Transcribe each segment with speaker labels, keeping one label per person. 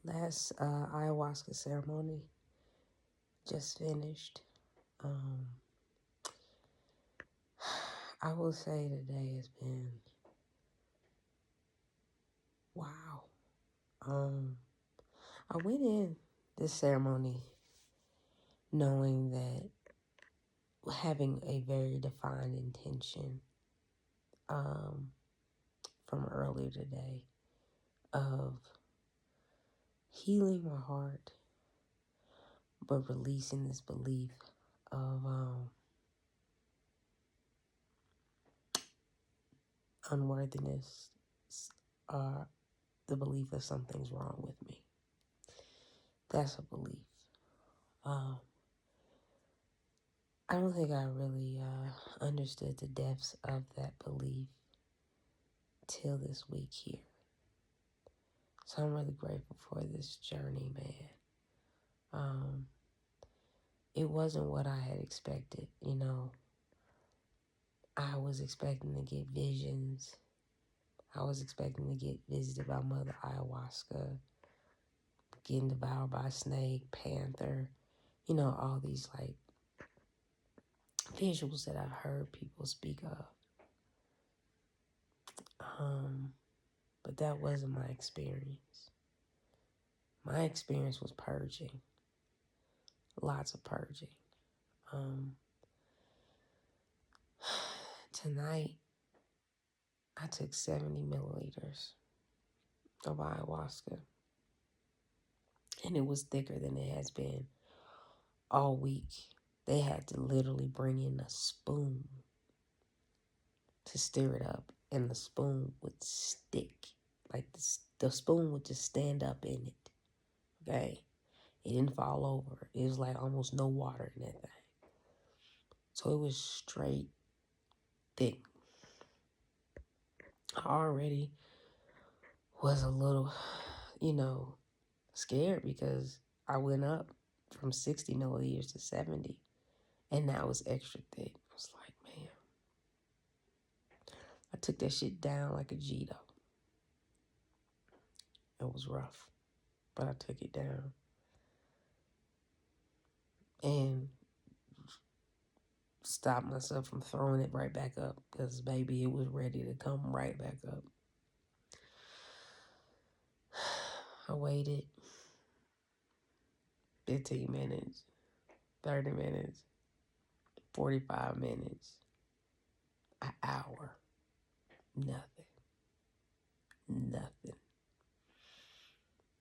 Speaker 1: Last ayahuasca ceremony just finished. Um, I will say today has been wow. I went in this ceremony knowing that having a very defined intention from earlier today of healing my heart, but releasing this belief of unworthiness, the belief that something's wrong with me. That's a belief. Um, I don't think I really understood the depths of that belief till this week here. So I'm really grateful for this journey, man. It wasn't what I had expected, you know. I was expecting to get visions. I was expecting to get visited by Mother Ayahuasca, getting devoured by a snake, panther, you know, all these like visuals that I've heard people speak of. But that wasn't my experience. My experience was purging, lots of purging. Tonight, I took 70 milliliters of ayahuasca, and it was thicker than it has been all week. They had to literally bring in a spoon to stir it up, and the spoon would stick. Like the spoon would just stand up in it, okay? It didn't fall over. It was like almost no water in that thing. So it was straight thick. I already was a little, you know, scared because I went up from 60 milliliters to 70, and now it's extra thick. I was like, man, I took that shit down like a G though. It was rough, but I took it down. And stopped myself from throwing it right back up because, baby, it was ready to come right back up. I waited 15 minutes, 30 minutes, 45 minutes, an hour, nothing.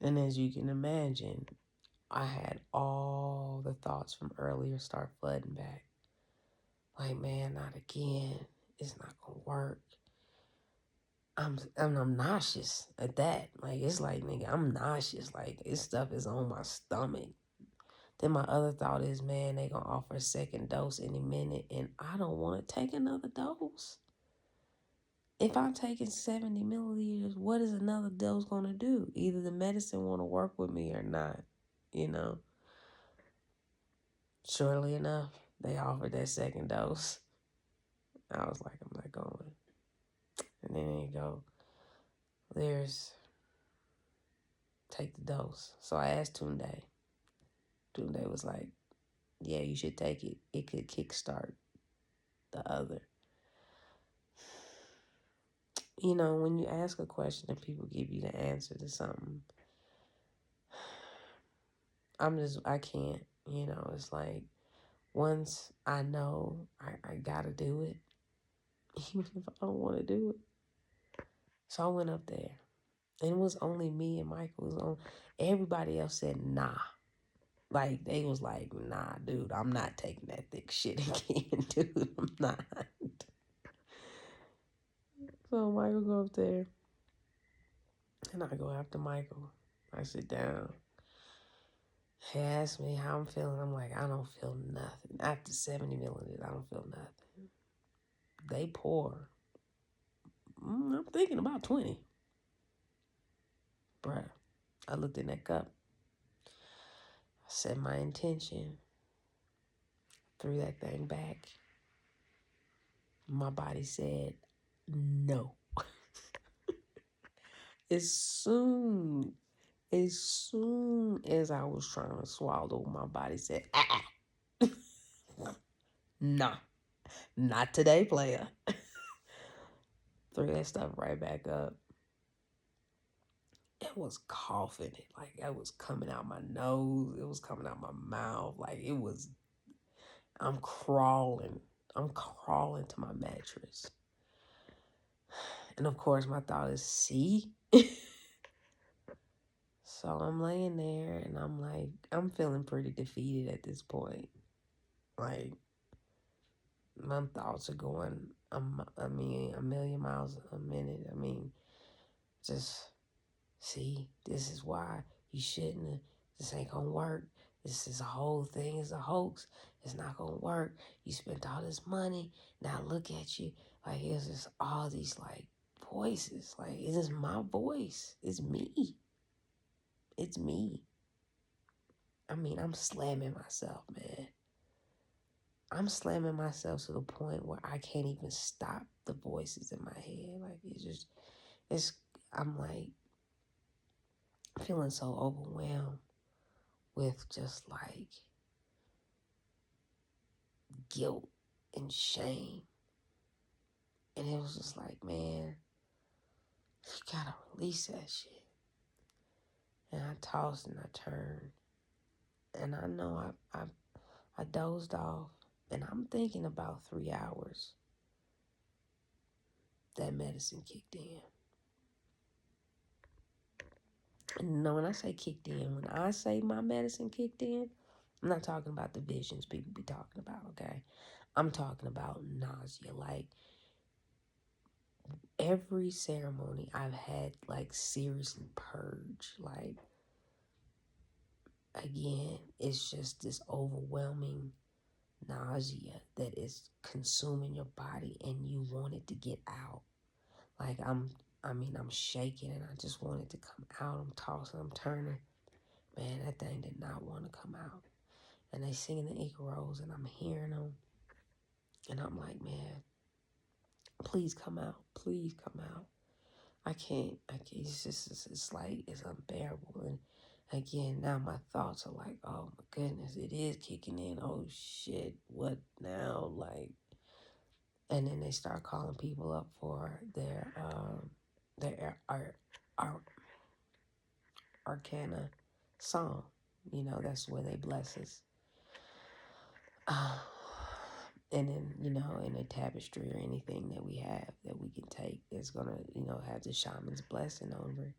Speaker 1: And as you can imagine, I had all the thoughts from earlier start flooding back. Like, man, not again. It's not gonna work. I'm nauseous at that. Like, it's like, nigga, I'm nauseous. Like, this stuff is on my stomach. Then my other thought is, man, they gonna offer a second dose any minute, and I don't want to take another dose. If I'm taking 70 milliliters, what is another dose gonna do? Either the medicine want to work with me or not, you know. Surely enough, they offered that second dose. I was like, I'm not going. And then there you go. There's take the dose. So I asked Tunde. Tunde was like, yeah, you should take it. It could kickstart the other. You know, when you ask a question and people give you the answer to something, I can't, you know, it's like, once I know I gotta do it, even if I don't want to do it. So I went up there, and it was only me and Michael. It was on, everybody else said, nah. Like, they was like, nah, dude, I'm not taking that thick shit again, dude, I'm not. So Michael go up there, and I go after Michael. I sit down. He asked me how I'm feeling. I'm like, I don't feel nothing. After 70 milliliters, I don't feel nothing. They pour. I'm thinking about 20. Bruh, I looked in that cup. I set my intention. Threw that thing back. My body said no. As soon As soon as I was trying to swallow, my body said, nah, not today, player. Threw that stuff right back up. It was coughing. Like, it was coming out my nose. It was coming out my mouth. Like, it was, I'm crawling. I'm crawling to my mattress. And of course, my thought is, see? So I'm laying there and I'm like, I'm feeling pretty defeated at this point. Like, my thoughts are going, a million miles a minute. I mean, just, see, this is why you shouldn't, this ain't gonna work. This is a whole thing, it's a hoax. It's not gonna work. You spent all this money. Now look at you. Like, it's just all these, like, voices. Like, it is my voice. It's me. It's me. I mean, I'm slamming myself, man. I'm slamming myself to the point where I can't even stop the voices in my head. Like, I'm like feeling so overwhelmed with just like guilt and shame. And it was just like, man, you gotta release that shit. And I tossed and I turned. And I know I dozed off. And I'm thinking about 3 hours that medicine kicked in. And when I say kicked in, when I say my medicine kicked in, I'm not talking about the visions people be talking about, okay? I'm talking about nausea. Like, every ceremony I've had, like, seriously purge. Like, again, it's just this overwhelming nausea that is consuming your body and you want it to get out. Like, I'm shaking and I just want it to come out. I'm tossing, I'm turning. Man, that thing did not want to come out. And they singing the Icaros and I'm hearing them. And I'm like, man, please come out. Please come out. I can't. It's just, it's like, it's unbearable. And again, now my thoughts are like, oh my goodness, it is kicking in. Oh shit, what now? Like, and then they start calling people up for their Arcana song. You know, that's where they bless us. And then, you know, in a tapestry or anything that we have that we can take that's gonna, you know, have the shaman's blessing over it.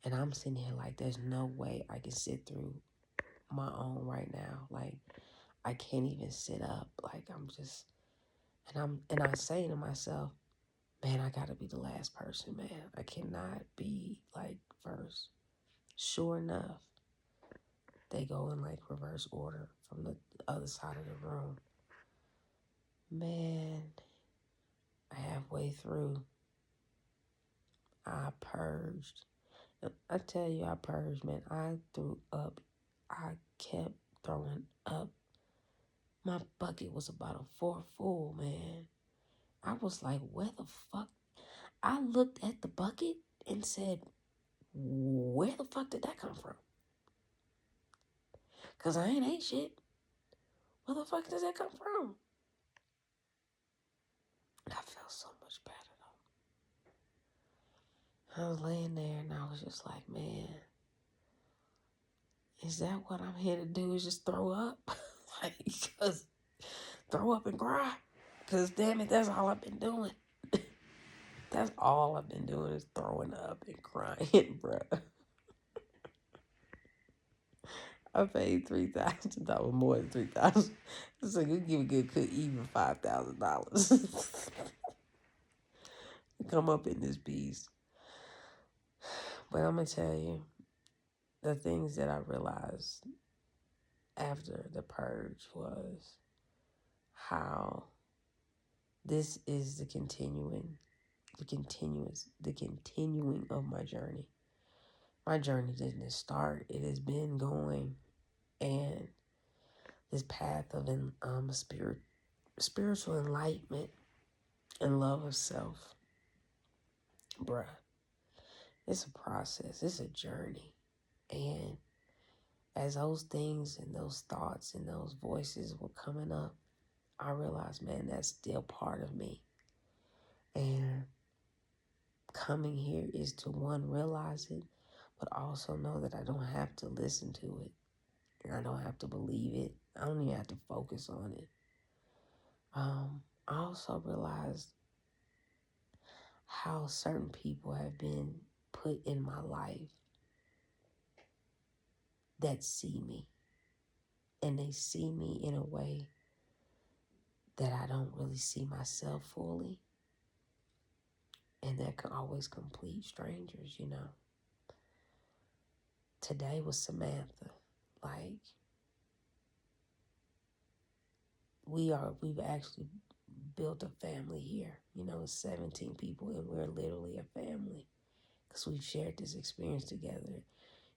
Speaker 1: And I'm sitting here like, there's no way I can sit through my own right now. Like, I can't even sit up. Like, I'm just, and I'm saying to myself, man, I gotta be the last person, man. I cannot be like first. Sure enough, they go in like reverse order from the other side of the room. Man, halfway through, I purged. I tell you, I purged, man. I threw up. I kept throwing up. My bucket was about a 4 full, man. I was like, where the fuck? I looked at the bucket and said, where the fuck did that come from? Because I ain't ate shit. Where the fuck does that come from? I felt so much better, though. I was laying there and I was just like, man, is that what I'm here to do, is just throw up? Like, because throw up and cry? Because, damn it, that's all I've been doing. That's all I've been doing is throwing up and crying, bruh. I paid $3,000, more than 3,000. So you give a good cook even $5,000. Come up in this beast. But I'm gonna tell you the things that I realized after the purge was how this is the continuing of my journey. My journey didn't start; it has been going, and this path of spiritual enlightenment and love of self, bruh. It's a process. It's a journey. And as those things and those thoughts and those voices were coming up, I realized, man, that's still part of me. And coming here is to, one, realize it, but also know that I don't have to listen to it. And I don't have to believe it. I don't even have to focus on it. I also realized how certain people have been put in my life that see me. And they see me in a way that I don't really see myself fully. And they're always complete strangers, you know. Today was Samantha. Like, we've actually built a family here. You know, 17 people, and we're literally a family because we've shared this experience together.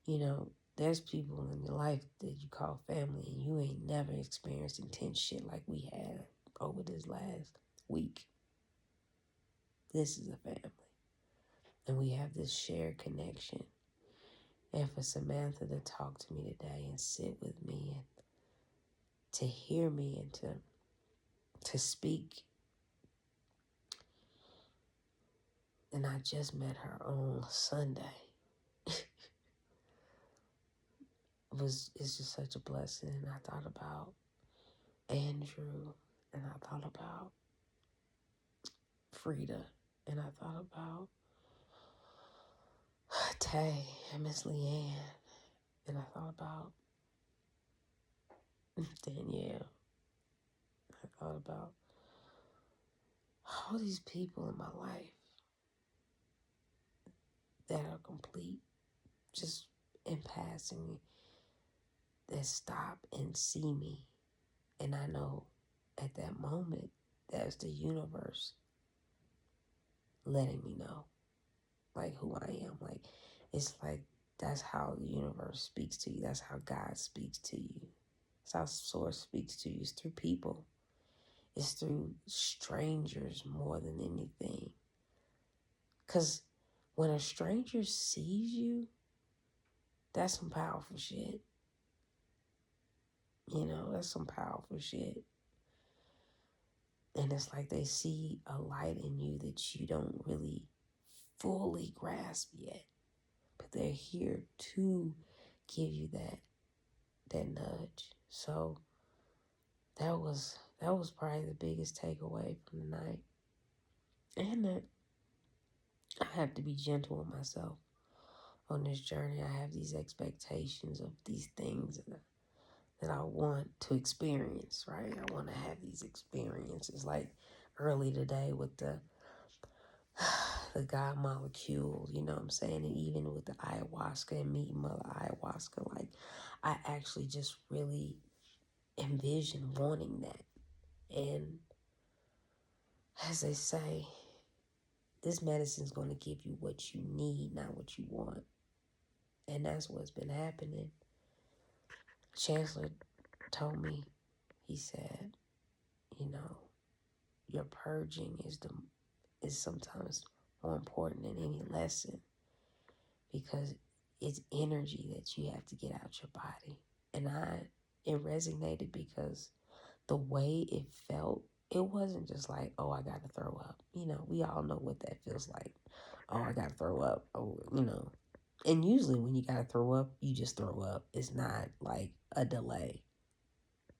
Speaker 1: You know, there's people in your life that you call family, and you ain't never experienced intense shit like we had over this last week. This is a family. And we have this shared connection. And for Samantha to talk to me today and sit with me and to hear me and to speak. And I just met her on Sunday. It's just such a blessing. And I thought about Andrew, and I thought about Frida, and I thought about Tay and Miss Leanne, and I thought about Danielle. I thought about all these people in my life that are complete, just in passing, that stop and see me. And I know at that moment, that's the universe letting me know, like, who I am. Like, it's like, that's how the universe speaks to you. That's how God speaks to you. That's how Source speaks to you. It's through people. It's through strangers more than anything. Because when a stranger sees you, that's some powerful shit. You know, that's some powerful shit. And it's like they see a light in you that you don't really fully grasp yet. But they're here to give you that nudge. So that was probably the biggest takeaway from the night. And that I have to be gentle with myself on this journey. I have these expectations of these things that I want to experience, right? I want to have these experiences. Like early today with the God molecule, you know what I'm saying? And even with the ayahuasca and meeting Mother Ayahuasca, like I actually just really envision wanting that. And as they say, this medicine is going to give you what you need, not what you want. And that's what's been happening. Chancellor told me, he said, you know, your purging is sometimes more important than any lesson, because it's energy that you have to get out your body. And it resonated because the way it felt, it wasn't just like, oh, I gotta throw up. You know, we all know what that feels like. Oh, I gotta throw up. Oh, you know. And usually when you gotta throw up, you just throw up. It's not like a delay.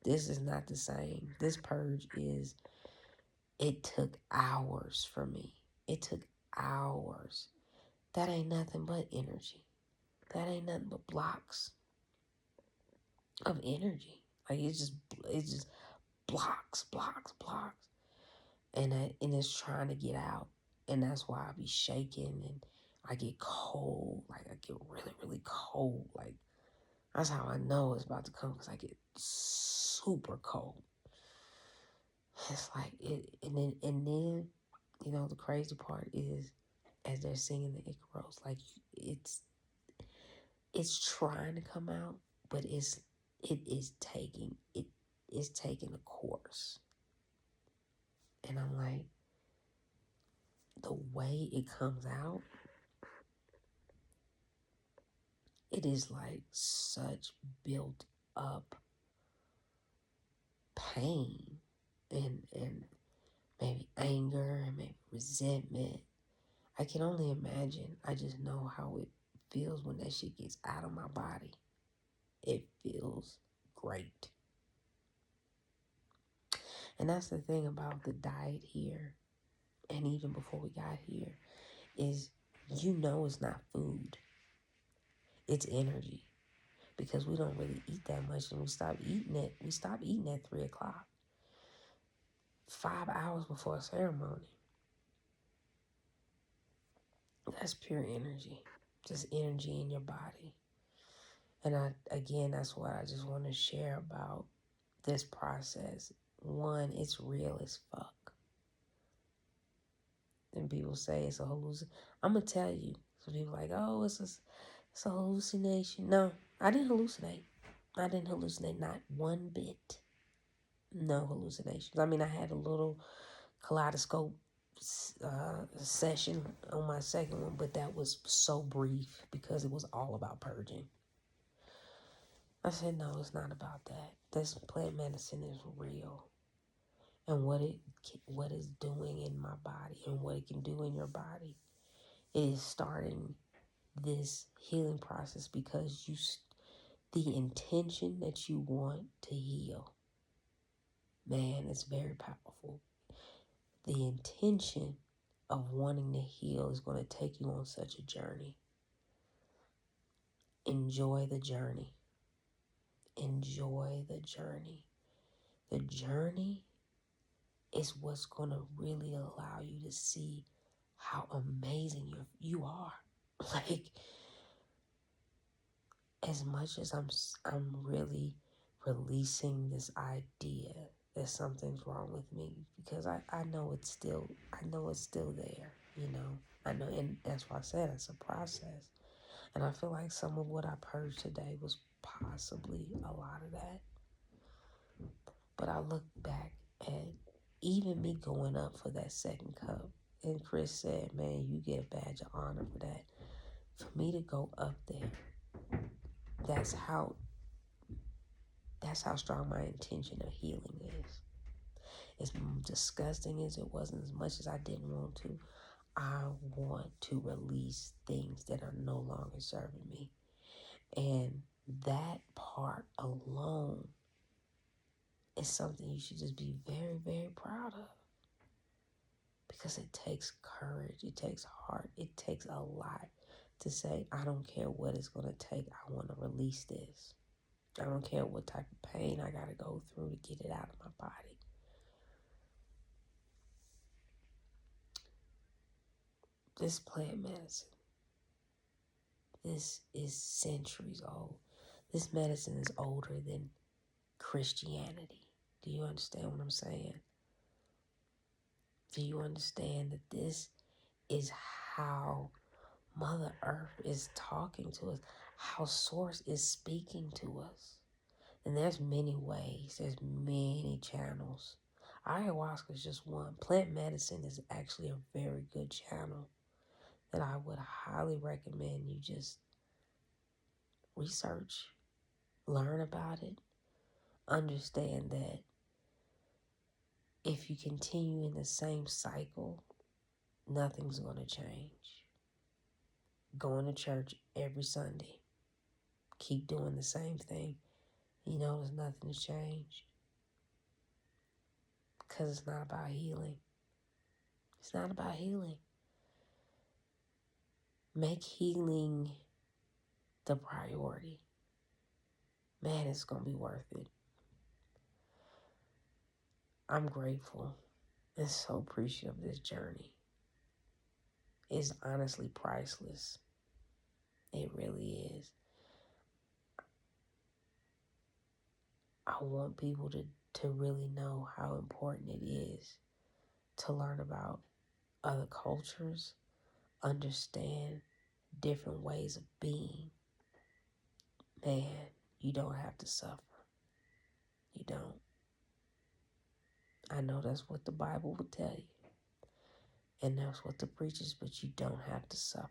Speaker 1: This is not the same. This purge it took hours for me. It took hours. That ain't nothing but energy. That ain't nothing but blocks of energy. Like it's just blocks. And it's trying to get out. And that's why I be shaking and I get cold. Like I get really, really cold. Like that's how I know it's about to come, because I get super cold. It's like and then, you know, the crazy part is, as they're singing the Icaros, like it's trying to come out, but it is taking a course. And I'm like, the way it comes out it is like such built up pain and maybe anger and maybe resentment. I can only imagine. I just know how it feels when that shit gets out of my body. It feels great. And that's the thing about the diet here, and even before we got here, is it's not food. It's energy. Because we don't really eat that much, and we stopped eating it. We stopped eating at 3 o'clock. 5 hours before a ceremony. That's pure energy. Just energy in your body. And that's what I just want to share about this process. One, it's real as fuck. And people say it's a hallucination. I'm going to tell you. So people are like, oh, it's a hallucination. No, I didn't hallucinate. I didn't hallucinate, not one bit. No hallucinations. I mean, I had a little kaleidoscope session on my second one, but that was so brief because it was all about purging. I said, no, it's not about that. This plant medicine is real. And what it's doing in my body and what it can do in your body. It is starting this healing process because the intention that you want to heal, man, it's very powerful. The intention of wanting to heal is going to take you on such a journey. Enjoy the journey. Enjoy the journey. The journey is what's going to really allow you to see how amazing you are. Like, as much as I'm really releasing this idea that something's wrong with me, because I know it's still there, I know, and that's why I said it's a process. And I feel like some of what I purged today was possibly a lot of that. But I look back at even me going up for that second cup, and Chris said, man, you get a badge of honor for that. For me to go up there, that's how strong my intention of healing is. As disgusting as it was, and as much as I didn't want to, I want to release things that are no longer serving me. And that part alone is something you should just be very, very proud of. Because it takes courage, it takes heart, it takes a lot to say, I don't care what it's going to take, I want to release this. I don't care what type of pain I got to go through to get it out of my body. This plant medicine, this is centuries old. This medicine is older than Christianity. Do you understand what I'm saying? Do you understand that this is how Mother Earth is talking to us, how Source is speaking to us? And there's many ways, there's many channels. Ayahuasca is just one. Plant medicine is actually a very good channel that I would highly recommend you just research, learn about it, understand that if you continue in the same cycle, nothing's going to change. Going to church every Sunday, keep doing the same thing, there's nothing to change. Because it's not about healing. It's not about healing. Make healing the priority. Man, it's going to be worth it. I'm grateful and so appreciative of this journey. It's honestly priceless. It really is. I want people to really know how important it is to learn about other cultures, understand different ways of being. Man, you don't have to suffer. You don't. I know that's what the Bible would tell you. And that's what the preachers, but you don't have to suffer.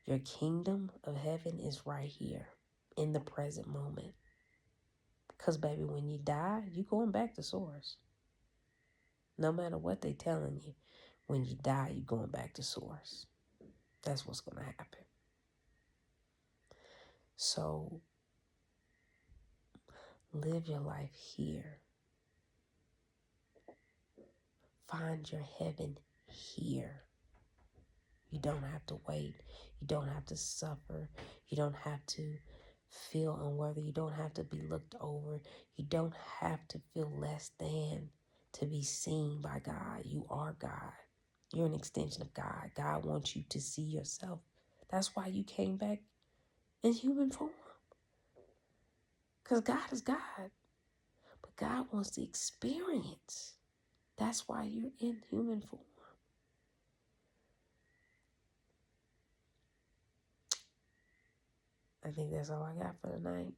Speaker 1: Your kingdom of heaven is right here in the present moment. Because, baby, when you die, you're going back to source. No matter what they telling you, when you die, you're going back to source. That's what's going to happen. So, live your life here. Find your heaven here. You don't have to wait. You don't have to suffer. You don't have to feel unworthy. You don't have to be looked over. You don't have to feel less than to be seen by God. You are God. You're an extension of God. God wants you to see yourself. That's why you came back in human form. Because God is God. But God wants the experience. That's why you're in human form. I think that's all I got for tonight.